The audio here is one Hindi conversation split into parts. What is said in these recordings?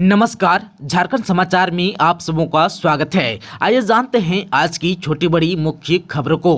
नमस्कार, झारखंड समाचार में आप सबों का स्वागत है। आइए जानते हैं आज की छोटी बड़ी मुख्य खबरों को।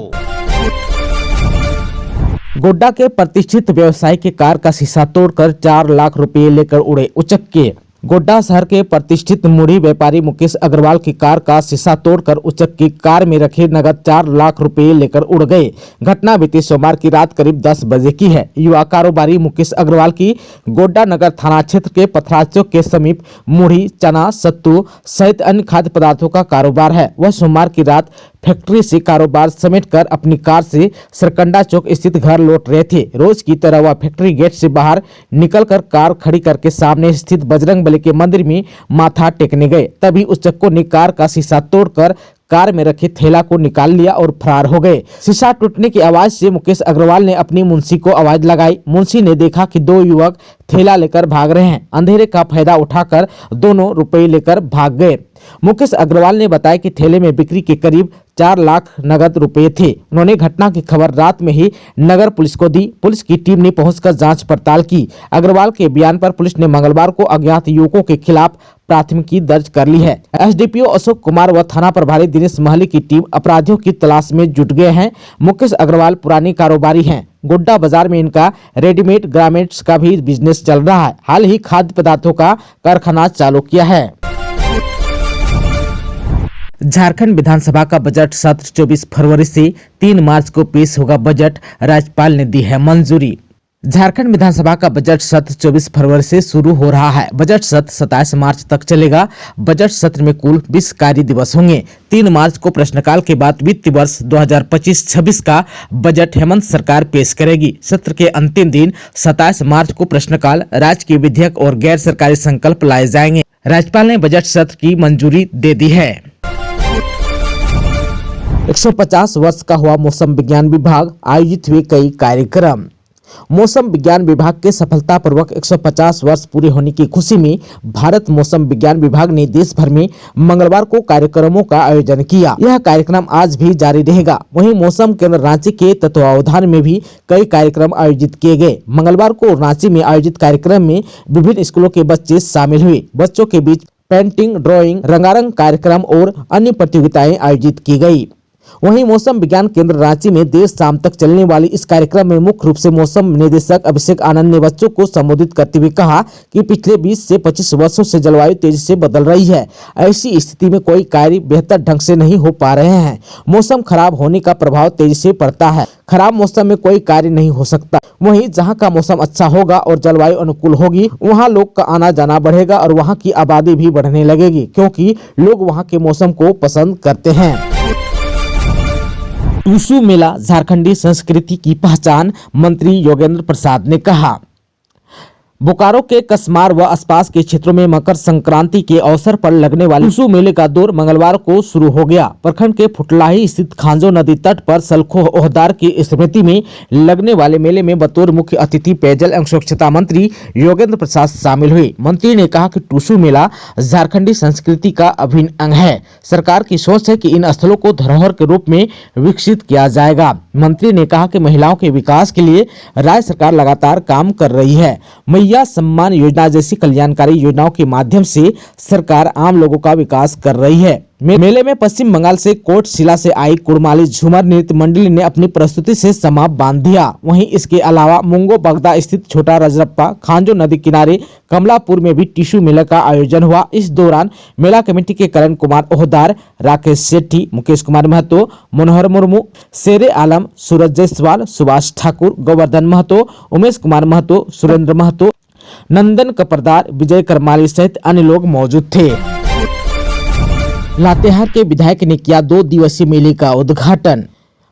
गोड्डा के प्रतिष्ठित व्यवसायी की कार का शीशा तोड़कर 4 लाख रुपए लेकर उड़े उचक्के। गोड्डा शहर के प्रतिष्ठित मूढ़ी व्यापारी मुकेश अग्रवाल की कार का शीशा तोड़कर उचक्की कार में रखे नगद 4 लाख रुपए लेकर उड़ गए। घटना बीते सोमवार की रात करीब 10 बजे की है। युवा कारोबारी मुकेश अग्रवाल की गोड्डा नगर थाना क्षेत्र के पथराज चौक के समीप मूढ़ी, चना, सत्तू सहित अन्य खाद्य पदार्थों का कारोबार है। वह सोमवार की रात फैक्ट्री से कारोबार समेटकर अपनी कार से सरकंडा चौक स्थित घर लौट रहे थे। रोज की तरह वह फैक्ट्री गेट से बाहर निकलकर कार खड़ी करके सामने स्थित बजरंग बली के मंदिर में माथा टेकने गए। तभी उचक्कों ने कार का शीशा तोड़कर कार में रखे थैला को निकाल लिया और फरार हो गए। शीशा टूटने की आवाज से मुकेश अग्रवाल ने अपनी मुंशी को आवाज लगाई। मुंशी ने देखा कि 2 युवक थैला लेकर भाग रहे हैं। अंधेरे का फायदा उठाकर दोनों रुपए लेकर भाग गए। मुकेश अग्रवाल ने बताया कि थैले में बिक्री के करीब 4 लाख नगद रुपए थे। उन्होंने घटना की खबर रात में ही नगर पुलिस को दी। पुलिस की टीम ने पहुंचकर जांच पड़ताल की। अग्रवाल के बयान पर पुलिस ने मंगलवार को अज्ञात युवकों के खिलाफ प्राथमिकी दर्ज कर ली है। एसडीपीओ अशोक कुमार व थाना प्रभारी दिनेश महली की टीम अपराधियों की तलाश में जुट गए हैं। मुकेश अग्रवाल पुराने कारोबारी हैं। गोड्डा बाजार में इनका रेडीमेड गारमेंट्स का भी बिजनेस चल रहा है। हाल ही खाद्य पदार्थों का कारखाना चालू किया है। झारखंड विधानसभा का बजट सत्र 24 फरवरी से 3 मार्च को पेश होगा। बजट राज्यपाल ने दी है मंजूरी। झारखंड विधानसभा का बजट सत्र 24 फरवरी से शुरू हो रहा है। बजट सत्र 27 मार्च तक चलेगा। बजट सत्र में कुल 20 कार्य दिवस होंगे। 3 मार्च को प्रश्नकाल के बाद वित्तीय वर्ष 2025-26 का बजट हेमंत सरकार पेश करेगी। सत्र के अंतिम दिन 27 मार्च को प्रश्नकाल, राजकीय विधेयक और गैर सरकारी संकल्प लाए जाएंगे। राज्यपाल ने बजट सत्र की मंजूरी दे दी है। 150 वर्ष का हुआ मौसम विज्ञान विभाग, आयोजित हुए कई कार्यक्रम। मौसम विज्ञान विभाग के सफलतापूर्वक 150 वर्ष पूरे होने की खुशी में भारत मौसम विज्ञान विभाग ने देश भर में मंगलवार को कार्यक्रमों का आयोजन किया। यह कार्यक्रम आज भी जारी रहेगा। वहीं मौसम केंद्र रांची के तत्वावधान में भी कई कार्यक्रम आयोजित किए गए। मंगलवार को रांची में आयोजित कार्यक्रम में विभिन्न स्कूलों के बच्चे शामिल हुए। बच्चों के बीच पेंटिंग, ड्राइंग, रंगारंग कार्यक्रम और अन्य प्रतियोगिताएं आयोजित की गई। वहीं मौसम विज्ञान केंद्र रांची में देर शाम तक चलने वाली इस कार्यक्रम में मुख्य रूप से मौसम निदेशक अभिषेक आनंद ने बच्चों को संबोधित करते हुए कहा कि पिछले 20 से 25 वर्षों से जलवायु तेजी से बदल रही है। ऐसी स्थिति में कोई कार्य बेहतर ढंग से नहीं हो पा रहे हैं। मौसम खराब होने का प्रभाव तेजी से पड़ता है। खराब मौसम में कोई कार्य नहीं हो सकता। वहीं जहाँ का मौसम अच्छा होगा और जलवायु अनुकूल होगी, वहाँ लोग का आना जाना बढ़ेगा और वहाँ की आबादी भी बढ़ने लगेगी, क्योंकि लोग वहाँ के मौसम को पसंद करते हैं। टूसू मेला झारखंडी संस्कृति की पहचान, मंत्री योगेंद्र प्रसाद ने कहा। बोकारो के कसमार व आसपास के क्षेत्रों में मकर संक्रांति के अवसर पर लगने वाले टूसू मेले का दौर मंगलवार को शुरू हो गया। प्रखंड के फुटलाही स्थित खांजो नदी तट पर सलखो ओहदार की स्मृति में लगने वाले मेले में बतौर मुख्य अतिथि पेयजल एवं स्वच्छता मंत्री योगेंद्र प्रसाद शामिल हुए। मंत्री ने कहा कि टूसू मेला झारखंडी संस्कृति का अभिन्न अंग है। सरकार की सोच है कि इन स्थलों को धरोहर के रूप में विकसित किया जाएगा। मंत्री ने कहा कि महिलाओं के विकास के लिए राज्य सरकार लगातार काम कर रही है। मैया सम्मान योजना जैसी कल्याणकारी योजनाओं के माध्यम से सरकार आम लोगों का विकास कर रही है। मेले में पश्चिम बंगाल से कोटशिला से आई कुड़माली झूमर नृत्य मंडली ने अपनी प्रस्तुति से समा बांध दिया। वहीं इसके अलावा मुंगो बगदा स्थित छोटा रजरप्पा, खांजो नदी किनारे कमलापुर में भी टिशू मेला का आयोजन हुआ। इस दौरान मेला कमेटी के करण कुमार ओहदार, राकेश सेठी, मुकेश कुमार महतो, मनोहर मुर्मू, शेरे आलम, सूरज जायसवाल, सुभाष ठाकुर, गोवर्धन महतो, उमेश कुमार महतो, सुरेंद्र महतो, नंदन कपरदार, विजय करमाली सहित अन्य लोग मौजूद थे। लातेहार के विधायक ने किया 2 दिवसीय मेले का उद्घाटन।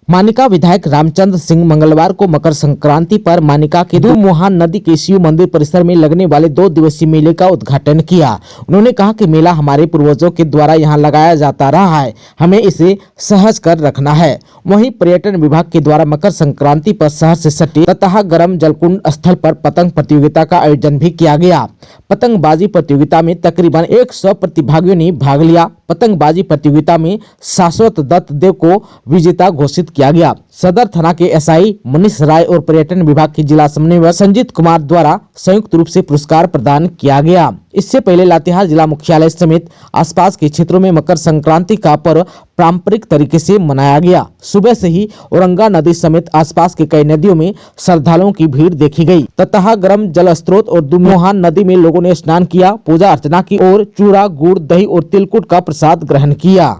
मानिका विधायक रामचंद्र सिंह मंगलवार को मकर संक्रांति पर मानिका के दुमुहान नदी के शिव मंदिर परिसर में लगने वाले 2 दिवसीय मेले का उद्घाटन किया। उन्होंने कहा कि मेला हमारे पूर्वजों के द्वारा यहां लगाया जाता रहा है, हमें इसे सहज कर रखना है। वहीं पर्यटन विभाग के द्वारा मकर संक्रांति पर शहर से सटे तथा गर्म जलकुंड स्थल पर पतंग प्रतियोगिता का आयोजन भी किया गया। पतंगबाजी प्रतियोगिता में तकरीबन 100 प्रतिभागियों ने भाग लिया। पतंगबाजी प्रतियोगिता में शाश्वत दत्त देव को विजेता घोषित किया गया। सदर थाना के एसआई मनीष राय और पर्यटन विभाग के जिला समन्वयक संजीत कुमार द्वारा संयुक्त रूप से पुरस्कार प्रदान किया गया। इससे पहले लातेहार जिला मुख्यालय समेत आसपास के क्षेत्रों में मकर संक्रांति का पर्व पारंपरिक तरीके से मनाया गया। सुबह से ही औरंगा नदी समेत आसपास के कई नदियों में श्रद्धालुओं की भीड़ देखी गई तथा गर्म जल स्रोत और दुमोहान नदी में लोगों ने स्नान किया, पूजा अर्चना की और चूड़ा, गुड़, दही और तिलकुट का प्रसाद ग्रहण किया।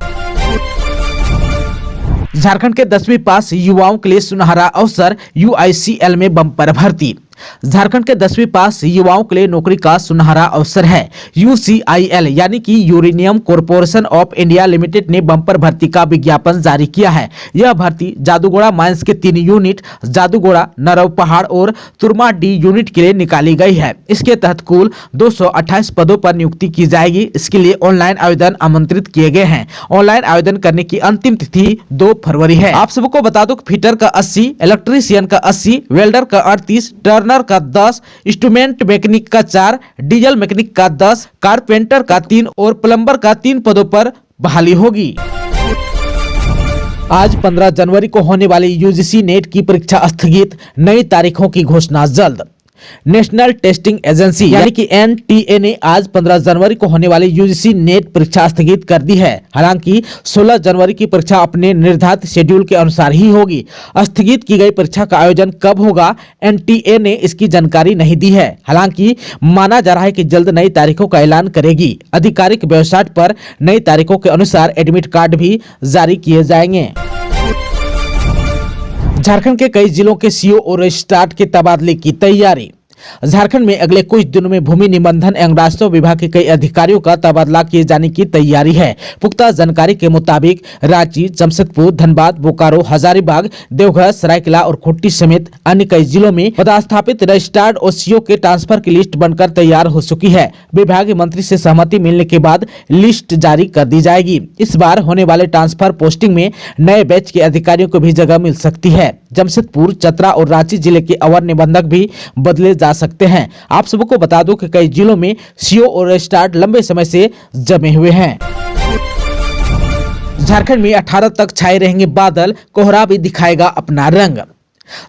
झारखंड के 10वीं पास युवाओं के लिए सुनहरा अवसर, UICL में बम्पर भर्ती। झारखंड के 10वीं पास युवाओं के लिए नौकरी का सुनहरा अवसर है। UCIL यानी कि uranium corporation of India limited ने बम्पर भर्ती का विज्ञापन जारी किया है। यह भर्ती जादूगोड़ा माइंस के 3 यूनिट, जादूगोड़ा, नरव पहाड़ और तुरमा डी यूनिट के लिए निकाली गई है। इसके तहत कुल 228 पदों पर नियुक्ति की जाएगी। इसके लिए ऑनलाइन आवेदन आमंत्रित किए गए हैं। ऑनलाइन आवेदन करने की अंतिम तिथि 2 फरवरी है। आप सबको बता दो, फिटर का 80, इलेक्ट्रीशियन का 80, वेल्डर का 38, टर्नर का 10, इंस्ट्रूमेंट मैकेनिक का 4, डीजल मैकेनिक का 10, कारपेंटर का 3 और प्लम्बर का 3 पदों पर बहाली होगी। आज 15 जनवरी को होने वाली UGC नेट की परीक्षा स्थगित, नई तारीखों की घोषणा जल्द। नेशनल टेस्टिंग एजेंसी यानी कि NTA ने आज 15 जनवरी को होने वाली UGC नेट परीक्षा स्थगित कर दी है। हालांकि 16 जनवरी की परीक्षा अपने निर्धारित शेड्यूल के अनुसार ही होगी। स्थगित की गई परीक्षा का आयोजन कब होगा, NTA ने इसकी जानकारी नहीं दी है। हालांकि माना जा रहा है कि जल्द नई तारीखों का ऐलान करेगी। आधिकारिक वेबसाइट पर नई तारीखों के अनुसार एडमिट कार्ड भी जारी किए जाएंगे। झारखंड के कई जिलों के CO और रजिस्ट्रार के तबादले की तैयारी। झारखंड में अगले कुछ दिनों में भूमि निबंधन एवं राजस्व विभाग के कई अधिकारियों का तबादला किए जाने की तैयारी है। पुख्ता जानकारी के मुताबिक रांची, जमशेदपुर, धनबाद, बोकारो, हजारीबाग, देवघर, सरायकेला और खूंटी समेत अन्य कई जिलों में पदस्थापित रजिस्ट्रार और CO के ट्रांसफर की लिस्ट बनकर तैयार हो चुकी है। विभागीय मंत्री से सहमति मिलने के बाद लिस्ट जारी कर दी जाएगी। इस बार होने वाले ट्रांसफर पोस्टिंग में नए बैच के अधिकारियों को भी जगह मिल सकती है। जमशेदपुर, चतरा और रांची जिले के अवर निबंधक भी बदले जा सकते हैं। आप सबको बता दो कि कई जिलों में CO और रजिस्ट्रार लंबे समय से जमे हुए हैं। झारखंड में 18 तक छाए रहेंगे बादल, कोहरा भी दिखाएगा अपना रंग।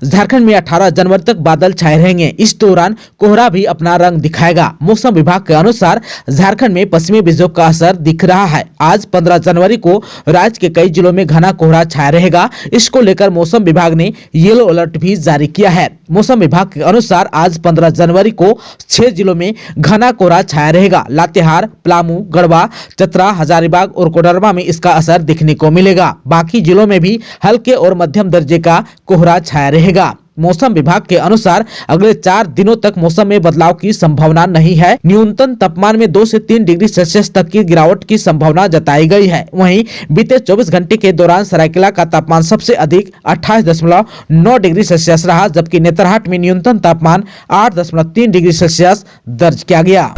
झारखंड में 18 जनवरी तक बादल छाए रहेंगे। इस दौरान कोहरा भी अपना रंग दिखाएगा। मौसम विभाग के अनुसार झारखंड में पश्चिमी विक्षोभ का असर दिख रहा है। आज 15 जनवरी को राज्य के कई जिलों में घना कोहरा छाया रहेगा। इसको लेकर मौसम विभाग ने येलो अलर्ट भी जारी किया है। मौसम विभाग के अनुसार आज 15 जनवरी को 6 जिलों में घना कोहरा छाया रहेगा। लातेहार, पलामू, गढ़वा, चतरा, हजारीबाग और कोडरमा में इसका असर दिखने को मिलेगा। बाकी जिलों में भी हल्के और मध्यम दर्जे का कोहरा छाया रहेगा। मौसम विभाग के अनुसार अगले 4 दिनों तक मौसम में बदलाव की संभावना नहीं है। न्यूनतम तापमान में 2 से 3 डिग्री सेल्सियस तक की गिरावट की संभावना जताई गई है। वहीं बीते 24 घंटे के दौरान सरायकेला का तापमान सबसे अधिक 28.9 डिग्री सेल्सियस रहा, जबकि नेतरहाट में न्यूनतम तापमान 8.3 डिग्री सेल्सियस दर्ज किया गया।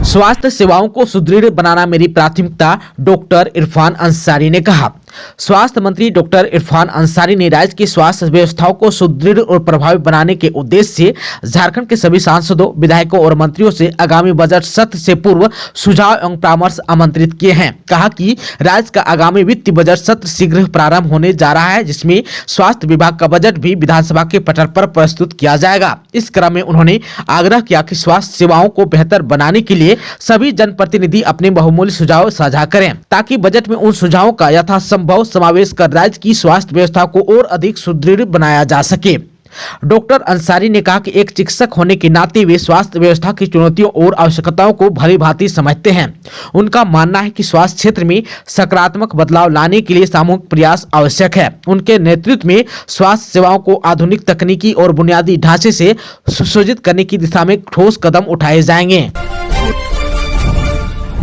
स्वास्थ्य सेवाओं को सुदृढ़ बनाना मेरी प्राथमिकता, डॉक्टर इरफान अंसारी ने कहा। स्वास्थ्य मंत्री डॉक्टर इरफान अंसारी ने राज्य की स्वास्थ्य व्यवस्थाओं को सुदृढ़ और प्रभावी बनाने के उद्देश्य से झारखंड के सभी सांसदों, विधायकों और मंत्रियों से आगामी बजट सत्र से पूर्व सुझाव एवं परामर्श आमंत्रित किए हैं। कहा कि राज्य का आगामी वित्तीय बजट सत्र शीघ्र प्रारंभ होने जा रहा है, जिसमें स्वास्थ्य विभाग का बजट भी विधानसभा के पटल पर प्रस्तुत किया जाएगा। इस क्रम में उन्होंने आग्रह किया कि स्वास्थ्य सेवाओं को बेहतर बनाने के लिए सभी जनप्रतिनिधि अपने बहुमूल्य सुझाव साझा करें, ताकि बजट में उन सुझावों का यथासंभव समावेश कर राज्य की स्वास्थ्य व्यवस्था को और अधिक सुदृढ़ बनाया जा सके। डॉक्टर अंसारी ने कहा कि एक चिकित्सक होने के नाते वे स्वास्थ्य व्यवस्था की चुनौतियों और आवश्यकताओं को भली भांति समझते हैं। उनका मानना है कि स्वास्थ्य क्षेत्र में सकारात्मक बदलाव लाने के लिए सामूहिक प्रयास आवश्यक है। उनके नेतृत्व में स्वास्थ्य सेवाओं को आधुनिक तकनीकी और बुनियादी ढांचे से सुसज्जित करने की दिशा में ठोस कदम उठाए जाएंगे।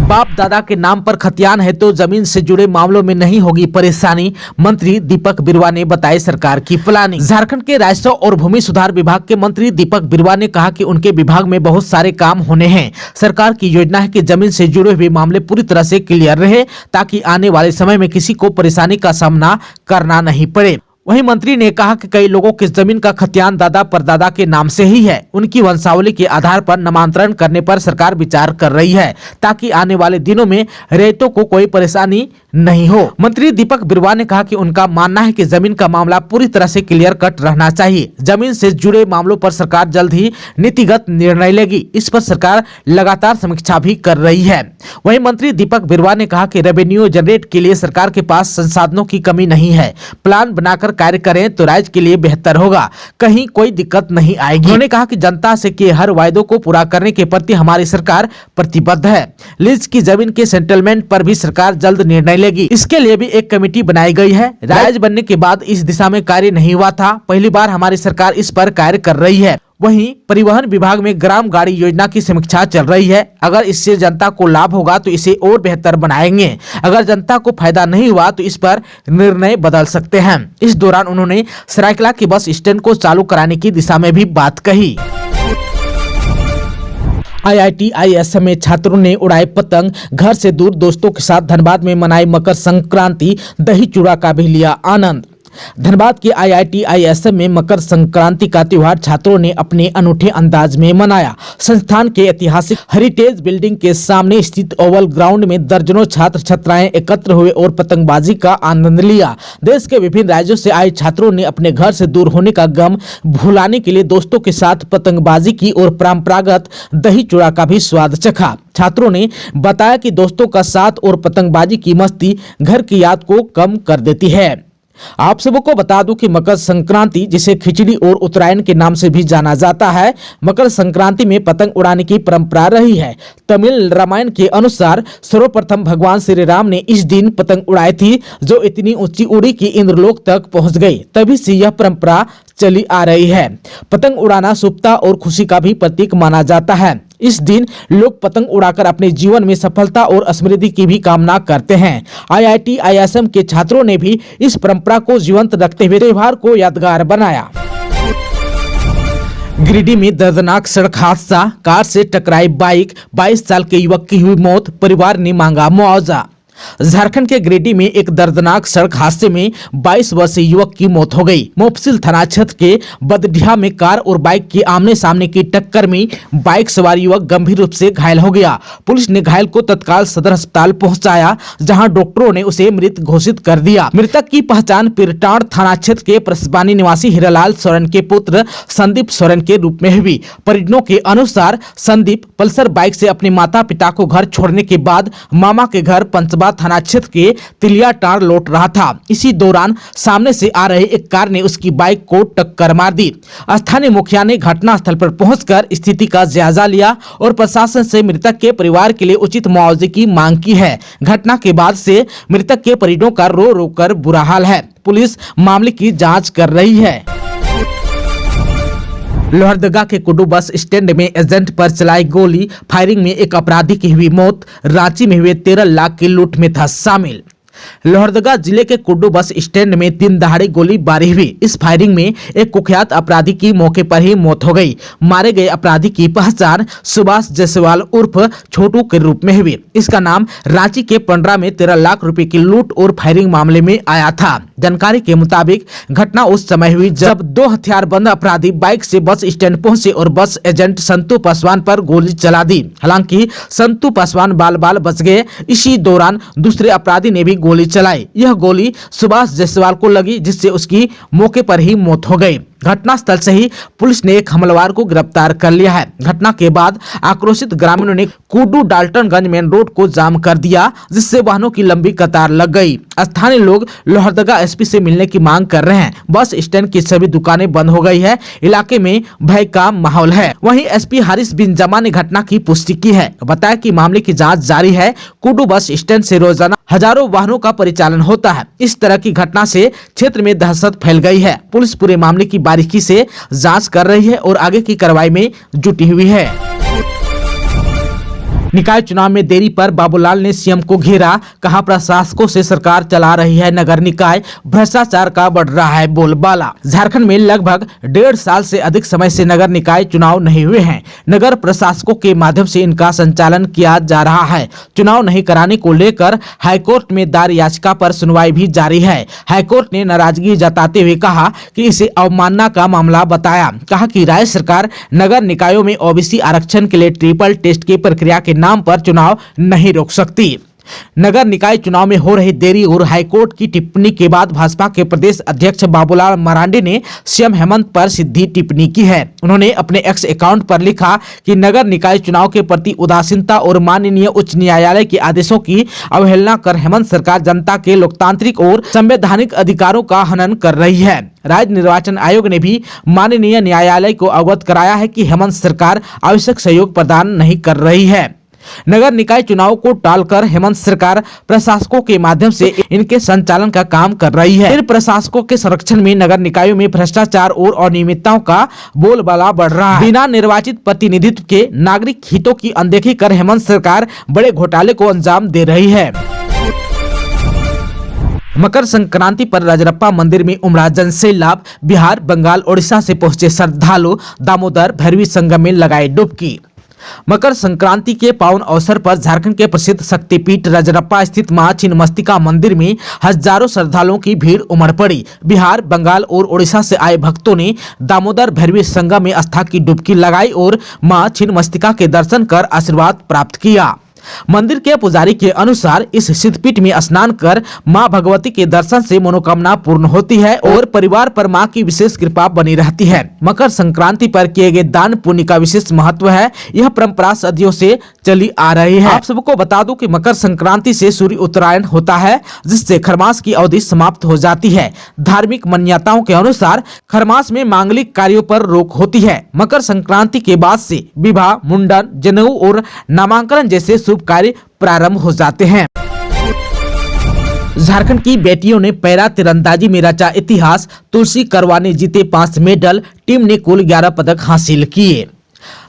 बाप दादा के नाम पर खतियान है तो जमीन से जुड़े मामलों में नहीं होगी परेशानी, मंत्री दीपक बिरुवा ने बताई सरकार की प्लानिंग। झारखंड के राजस्व और भूमि सुधार विभाग के मंत्री दीपक बिरुवा ने कहा कि उनके विभाग में बहुत सारे काम होने हैं। सरकार की योजना है कि जमीन से जुड़े हुए मामले पूरी तरह से क्लियर रहे, ताकि आने वाले समय में किसी को परेशानी का सामना करना नहीं पड़े। वहीं मंत्री ने कहा कि कई लोगों की जमीन का खतियान दादा परदादा के नाम से ही है। उनकी वंशावली के आधार पर नामांतरण करने पर सरकार विचार कर रही है ताकि आने वाले दिनों में रैयतों को कोई परेशानी नहीं हो। मंत्री दीपक बिरुवा ने कहा कि उनका मानना है कि जमीन का मामला पूरी तरह से क्लियर कट रहना चाहिए। जमीन से जुड़े मामलों पर सरकार जल्द ही नीतिगत निर्णय लेगी। इस पर सरकार लगातार समीक्षा भी कर रही है। वहीं मंत्री दीपक बिरुवा ने कहा कि रेवेन्यू जनरेट के लिए सरकार के पास संसाधनों की कमी नहीं है। प्लान बनाकर कार्य करें तो राज्य के लिए बेहतर होगा, कहीं कोई दिक्कत नहीं आएगी। उन्होंने कहा कि जनता से किए हर वायदों को पूरा करने के प्रति हमारी सरकार प्रतिबद्ध है। लीज की जमीन के सेटलमेंट पर भी सरकार जल्द निर्णय लेगी। इसके लिए भी एक कमेटी बनाई गई है। राज्य बनने के बाद इस दिशा में कार्य नहीं हुआ था, पहली बार हमारी सरकार इस पर कार्य कर रही है। वहीं परिवहन विभाग में ग्राम गाड़ी योजना की समीक्षा चल रही है। अगर इससे जनता को लाभ होगा तो इसे और बेहतर बनाएंगे। अगर जनता को फायदा नहीं हुआ तो इस पर निर्णय बदल सकते हैं। इस दौरान उन्होंने सरायकला के बस स्टैंड को चालू कराने की दिशा में भी बात कही। IIT-ISM में छात्रों ने उड़ाए पतंग, घर से दूर दोस्तों के साथ धनबाद में मनाई मकर संक्रांति, दही चूड़ा का भी लिया आनंद। धनबाद के IIT-ISM में मकर संक्रांति का त्योहार छात्रों ने अपने अनूठे अंदाज में मनाया। संस्थान के ऐतिहासिक हेरिटेज बिल्डिंग के सामने स्थित ओवल ग्राउंड में दर्जनों छात्र छात्राएं एकत्र हुए और पतंगबाजी का आनंद लिया। देश के विभिन्न राज्यों से आए छात्रों ने अपने घर से दूर होने का गम भुलाने के लिए दोस्तों के साथ पतंगबाजी की और परंपरागत दही चूड़ा का भी स्वाद चखा। छात्रों ने बताया कि दोस्तों का साथ और पतंगबाजी की मस्ती घर की याद को कम कर देती है। आप सबको बता दूं कि मकर संक्रांति, जिसे खिचड़ी और उत्तरायण के नाम से भी जाना जाता है, मकर संक्रांति में पतंग उड़ाने की परंपरा रही है। तमिल रामायण के अनुसार सर्वप्रथम भगवान श्री राम ने इस दिन पतंग उड़ाई थी, जो इतनी ऊंची उड़ी कि इंद्रलोक तक पहुंच गई। तभी से यह परंपरा चली आ रही है। पतंग उड़ाना शुभता और खुशी का भी प्रतीक माना जाता है। इस दिन लोग पतंग उड़ाकर अपने जीवन में सफलता और समृद्धि की भी कामना करते हैं। IIT-ISM के छात्रों ने भी इस परंपरा को जीवंत रखते हुए त्योहार को यादगार बनाया। गिरिडीह में दर्दनाक सड़क हादसा, कार से टकराई बाइक, 22 साल के युवक की हुई मौत, परिवार ने मांगा मुआवजा। झारखंड के गिरिडीह में एक दर्दनाक सड़क हादसे में 22 वर्षीय युवक की मौत हो गई। मोफसिल थाना क्षेत्र के बदढिया में कार और बाइक की आमने सामने की टक्कर में बाइक सवार युवक गंभीर रूप से घायल हो गया। पुलिस ने घायल को तत्काल सदर अस्पताल पहुंचाया, जहां डॉक्टरों ने उसे मृत घोषित कर दिया। मृतक की पहचान पिरटाण थाना क्षेत्र के प्रसबानी निवासी हीरालाल सोरेन के पुत्र संदीप सोरेन के रूप में हुई। परिजनों के अनुसार संदीप पल्सर बाइक से अपने माता पिता को घर छोड़ने के बाद मामा के घर पंचबा थाना क्षेत्र के तिलियाटार लौट रहा था। इसी दौरान सामने से आ रहे एक कार ने उसकी बाइक को टक्कर मार दी। स्थानीय मुखिया ने घटनास्थल पर पहुंचकर स्थिति का जायजा लिया और प्रशासन से मृतक के परिवार के लिए उचित मुआवजे की मांग की है। घटना के बाद से मृतक के परिजनों का रो रो कर बुरा हाल है। पुलिस मामले की जांच कर रही है। लोहरदगा के कुड्डू बस स्टैंड में एजेंट पर चलाई गोली, फायरिंग में एक अपराधी की हुई मौत। रांची में हुए 13 लाख की लूट में था शामिल। लोहरदगा जिले के कुड्डू बस स्टैंड में दिन दहाड़े गोलीबारी हुई। इस फायरिंग में एक कुख्यात अपराधी की मौके पर ही मौत हो गई। मारे गए अपराधी की पहचान सुभाष जायसवाल उर्फ छोटू के रूप में हुई। इसका नाम रांची के पंडरा में 13 लाख रुपए की लूट और फायरिंग मामले में आया था। जानकारी के मुताबिक घटना उस समय हुई जब 2 हथियारबंद अपराधी बाइक से बस स्टैंड पहुंचे और बस एजेंट संतू पासवान पर गोली चला दी। हालांकि संतू पासवान बाल बाल बच गए। इसी दौरान दूसरे अपराधी ने भी गोली चलाई। यह गोली सुभाष जायसवाल को लगी, जिससे उसकी मौके पर ही मौत हो गई। घटनास्थल से ही पुलिस ने एक हमलावर को गिरफ्तार कर लिया है। घटना के बाद आक्रोशित ग्रामीणों ने कुड्डू डाल्टनगंज मेन रोड को जाम कर दिया, जिससे वाहनों की लंबी कतार लग गई। स्थानीय लोग लोहरदगा एसपी से मिलने की मांग कर रहे हैं। बस स्टैंड की सभी दुकानें बंद हो गई है। इलाके में भय का माहौल है। वहीं एसपी हारिस बिन जमा ने घटना की पुष्टि की है। बताया कि मामले की जांच जारी है। कुड्डू बस स्टैंड से रोजाना हजारों वाहनों का परिचालन होता है। इस तरह की घटना से क्षेत्र में दहशत फैल गई है। पुलिस पूरे मामले की बारीकी से जांच कर रही है और आगे की कार्रवाई में जुटी हुई है। निकाय चुनाव में देरी पर बाबूलाल ने सीएम को घेरा, कहा प्रशासकों से सरकार चला रही है नगर निकाय, भ्रष्टाचार का बढ़ रहा है बोलबाला। झारखंड में लगभग 1.5 साल से अधिक समय से नगर निकाय चुनाव नहीं हुए हैं। नगर प्रशासकों के माध्यम से इनका संचालन किया जा रहा है। चुनाव नहीं कराने को लेकर हाईकोर्ट में दायर याचिका पर सुनवाई भी जारी है। हाईकोर्ट ने नाराजगी जताते हुए कहा कि इसे अवमानना का मामला बताया। कहा कि राज्य सरकार नगर निकायों में ओबीसी आरक्षण के लिए ट्रिपल टेस्ट की प्रक्रिया के नाम पर चुनाव नहीं रोक सकती। नगर निकाय चुनाव में हो रही देरी और हाईकोर्ट की टिप्पणी के बाद भाजपा के प्रदेश अध्यक्ष बाबूलाल मरांडी ने सीएम हेमंत पर सीधी टिप्पणी की है। उन्होंने अपने एक्स अकाउंट पर लिखा कि नगर निकाय चुनाव के प्रति उदासीनता और माननीय उच्च न्यायालय के आदेशों की अवहेलना कर हेमंत सरकार जनता के लोकतांत्रिक और संवैधानिक अधिकारों का हनन कर रही है। राज्य निर्वाचन आयोग ने भी माननीय न्यायालय को अवगत कराया है कि हेमंत सरकार आवश्यक सहयोग प्रदान नहीं कर रही है। नगर निकाय चुनाव को टालकर हेमंत सरकार प्रशासकों के माध्यम से इनके संचालन का काम कर रही है। फिर प्रशासकों के संरक्षण में नगर निकायों में भ्रष्टाचार और अनियमितताओं का बोलबाला बढ़ रहा है। बिना निर्वाचित प्रतिनिधित्व के नागरिक हितों की अनदेखी कर हेमंत सरकार बड़े घोटाले को अंजाम दे रही है। मकर संक्रांति पर राजरप्पा मंदिर में उमड़ा जनसैलाब। बिहार, बंगाल, ओडिशा से पहुंचे श्रद्धालु दामोदर भैरवी संगम में लगाए डुबकी। मकर संक्रांति के पावन अवसर पर झारखंड के प्रसिद्ध शक्तिपीठ राजरप्पा स्थित मां छिन्नमस्तिका मंदिर में हजारों श्रद्धालुओं की भीड़ उमड़ पड़ी। बिहार, बंगाल और ओडिशा से आए भक्तों ने दामोदर भैरवी संगम में आस्था की डुबकी लगाई और मां छिन्नमस्तिका के दर्शन कर आशीर्वाद प्राप्त किया। मंदिर के पुजारी के अनुसार इस सिद्धपीठ में स्नान कर मां भगवती के दर्शन से मनोकामना पूर्ण होती है और परिवार पर मां की विशेष कृपा बनी रहती है। मकर संक्रांति पर किए गए दान पुण्य का विशेष महत्व है। यह परंपरा सदियों से चली आ रही है। आप सबको बता दूं कि मकर संक्रांति से सूर्य उत्तरायण होता है, जिससे खरमास की अवधि समाप्त हो जाती है। धार्मिक मान्यताओं के अनुसार खरमास में मांगलिक कार्यों पर रोक होती है। मकर संक्रांति के बाद से विवाह, मुंडन, जनेऊ और नामांकन जैसे शुभ कार्य प्रारंभ हो जाते हैं। झारखंड की बेटियों ने पैरा तीरंदाजी में रचा इतिहास। तुलसी करवा ने जीते 5 मेडल। टीम ने कुल 11 पदक हासिल किए।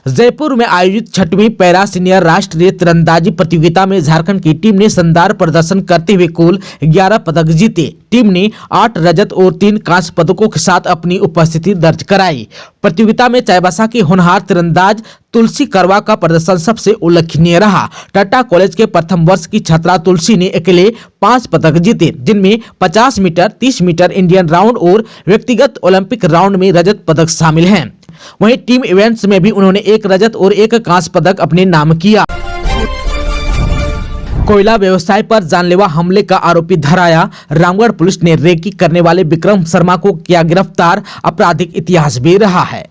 जयपुर में आयोजित 6वीं पैरा सीनियर राष्ट्रीय तीरंदाजी प्रतियोगिता में झारखंड की टीम ने शानदार प्रदर्शन करते हुए कुल 11 पदक जीते। टीम ने 8 रजत और 3 कांस्य पदकों के साथ अपनी उपस्थिति दर्ज कराई। प्रतियोगिता में चाईबासा की होनहार तीरंदाज तुलसी करवा का प्रदर्शन सबसे उल्लेखनीय रहा। टाटा कॉलेज के प्रथम वर्ष की छात्रा तुलसी ने अकेले 5 पदक जीते, जिनमें 50 मीटर, 30 मीटर इंडियन राउंड और व्यक्तिगत ओलंपिक राउंड में रजत पदक शामिल हैं। वहीं टीम इवेंट्स में भी उन्होंने 1 रजत और 1 कांस्य पदक अपने नाम किया। कोयला व्यवसाय पर जानलेवा हमले का आरोपी धराया। रामगढ़ पुलिस ने रेकी करने वाले विक्रम शर्मा को किया गिरफ्तार। आपराधिक इतिहास भी रहा है।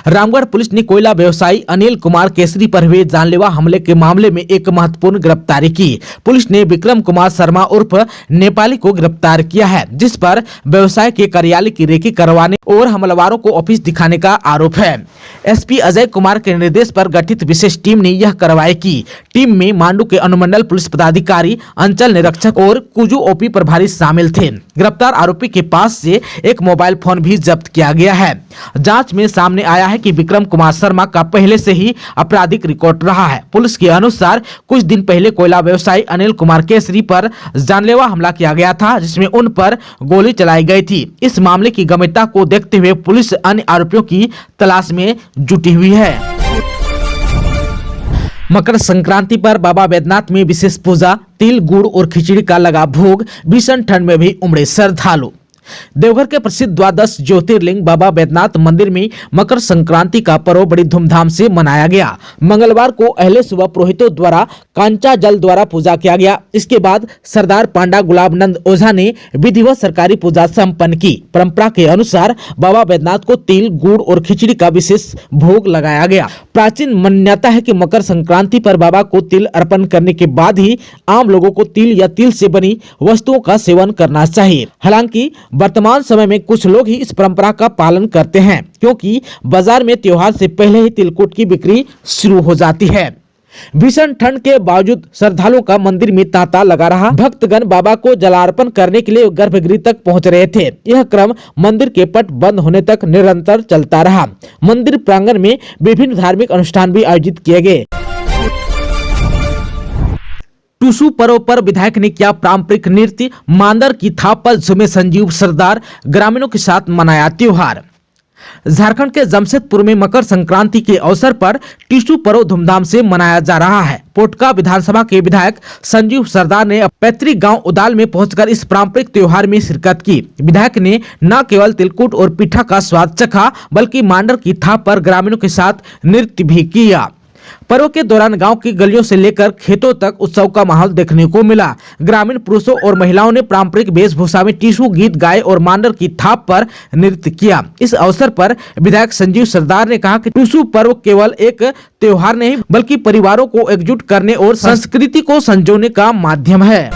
रामगढ़ पुलिस ने कोयला व्यवसायी अनिल कुमार केसरी पर हुए जानलेवा हमले के मामले में एक महत्वपूर्ण गिरफ्तारी की। पुलिस ने विक्रम कुमार शर्मा उर्फ नेपाली को गिरफ्तार किया है, जिस पर व्यवसाय के कार्यालय की रेकी करवाने और हमलावरों को ऑफिस दिखाने का आरोप है। एसपी अजय कुमार के निर्देश पर गठित विशेष टीम ने यह कार्रवाई की। टीम में मांडू के अनुमंडल पुलिस पदाधिकारी, अंचल निरीक्षक और कुजू ओपी प्रभारी शामिल थे। गिरफ्तार आरोपी के पास से एक मोबाइल फोन भी जब्त किया गया है। जांच में सामने आया है कि विक्रम कुमार शर्मा का पहले से ही आपराधिक रिकॉर्ड रहा है। पुलिस के अनुसार कुछ दिन पहले कोयला व्यवसायी अनिल कुमार केसरी पर जानलेवा हमला किया गया था, जिसमें उन पर गोली चलाई गई थी। इस मामले की गंभीरता को देखते हुए पुलिस अन्य आरोपियों की तलाश में जुटी हुई है। मकर संक्रांति पर बाबा बैद्यनाथ में विशेष पूजा। तिल, गुड़ और खिचड़ी का लगा भोग। भीषण ठंड में भी उमड़े श्रद्धालु। देवघर के प्रसिद्ध द्वादश ज्योतिर्लिंग बाबा बैद्यनाथ मंदिर में मकर संक्रांति का पर्व बड़ी धूमधाम से मनाया गया। मंगलवार को अहले सुबह पुरोहितों द्वारा कांचा जल द्वारा पूजा किया गया। इसके बाद सरदार पांडा गुलाबनंद ओझा ने विधिवत सरकारी पूजा संपन्न की। परंपरा के अनुसार बाबा बैद्यनाथ को तिल, गुड़ और खिचड़ी का विशेष भोग लगाया गया। प्राचीन मान्यता है कि मकर संक्रांति पर बाबा को तिल अर्पण करने के बाद ही आम लोगों को तिल या तिल से बनी वस्तुओं का सेवन करना चाहिए। हालांकि वर्तमान समय में कुछ लोग ही इस परंपरा का पालन करते हैं, क्योंकि बाजार में त्योहार से पहले ही तिलकुट की बिक्री शुरू हो जाती है। भीषण ठंड के बावजूद श्रद्धालुओं का मंदिर में तांता लगा रहा। भक्तगण बाबा को जलार्पण करने के लिए गर्भगृह तक पहुंच रहे थे। यह क्रम मंदिर के पट बंद होने तक निरंतर चलता रहा। मंदिर प्रांगण में विभिन्न धार्मिक अनुष्ठान भी आयोजित किए गए। टूसू पर्व पर विधायक ने किया पारंपरिक नृत्य, मांदर की थाप पर झूमे संजीव सरदार, ग्रामीणों के साथ मनाया त्योहार। झारखंड के जमशेदपुर में मकर संक्रांति के अवसर पर टूसू पर्व धूमधाम से मनाया जा रहा है। पोटका विधानसभा के विधायक संजीव सरदार ने पैतृक गांव उदाल में पहुंचकर इस पारंपरिक त्योहार में शिरकत की। विधायक ने न केवल तिलकुट और पिठा का स्वाद चखा, बल्कि मांडर की थाप पर ग्रामीणों के साथ नृत्य भी किया। पर्व के दौरान गांव की गलियों से लेकर खेतों तक उत्सव का माहौल देखने को मिला। ग्रामीण पुरुषों और महिलाओं ने पारंपरिक वेशभूषा में टूसू गीत गाए और मांडर की थाप पर नृत्य किया। इस अवसर पर विधायक संजीव सरदार ने कहा कि टूसू पर्व केवल एक त्योहार नहीं, बल्कि परिवारों को एकजुट करने और संस्कृति को संजोने का माध्यम है।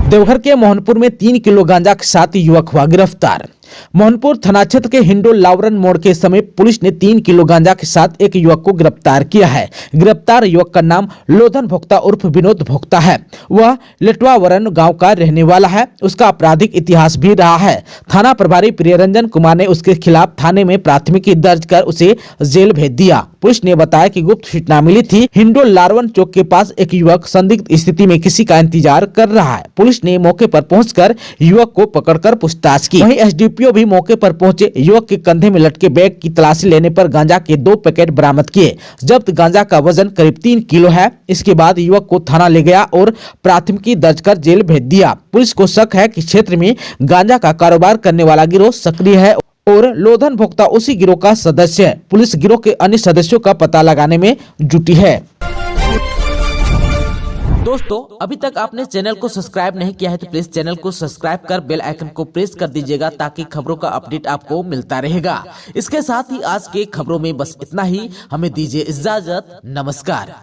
देवघर के मोहनपुर में 3 किलो गांजा के साथ युवक हुआ गिरफ्तार। मोहनपुर थाना क्षेत्र के हिंडो लावरन मोड़ के समीप पुलिस ने 3 किलो गांजा के साथ एक युवक को गिरफ्तार किया है। गिरफ्तार युवक का नाम लोधन भोक्ता उर्फ विनोद भोक्ता है। वह लेटवावरन गांव का रहने वाला है। उसका आपराधिक इतिहास भी रहा है। थाना प्रभारी प्रियरंजन कुमार ने उसके खिलाफ थाने में प्राथमिकी दर्ज कर उसे जेल भेज दिया। पुलिस ने बताया कि गुप्त सूचना मिली थी, हिंडो लारवन चौक के पास एक युवक संदिग्ध स्थिति में किसी का इंतजार कर रहा है। पुलिस ने मौके पर पहुंचकर युवक को पकड़कर पूछताछ की। वहीं एसडीपीओ भी मौके पर पहुंचे। युवक के कंधे में लटके बैग की तलाशी लेने पर गांजा के 2 पैकेट बरामद किए। जब्त गांजा का वजन करीब 3 किलो है। इसके बाद युवक को थाना ले गया और प्राथमिकी दर्ज कर जेल भेज दिया। पुलिस को शक है कि क्षेत्र में गांजा का कारोबार करने वाला गिरोह सक्रिय है और लोधन भोक्ता उसी गिरोह का सदस्य है। पुलिस गिरोह के अन्य सदस्यों का पता लगाने में जुटी है। दोस्तों, अभी तक आपने चैनल को सब्सक्राइब नहीं किया है तो प्लीज चैनल को सब्सक्राइब कर बेल आइकन को प्रेस कर दीजिएगा, ताकि खबरों का अपडेट आपको मिलता रहेगा। इसके साथ ही आज के खबरों में बस इतना ही। हमें दीजिए इजाजत। नमस्कार।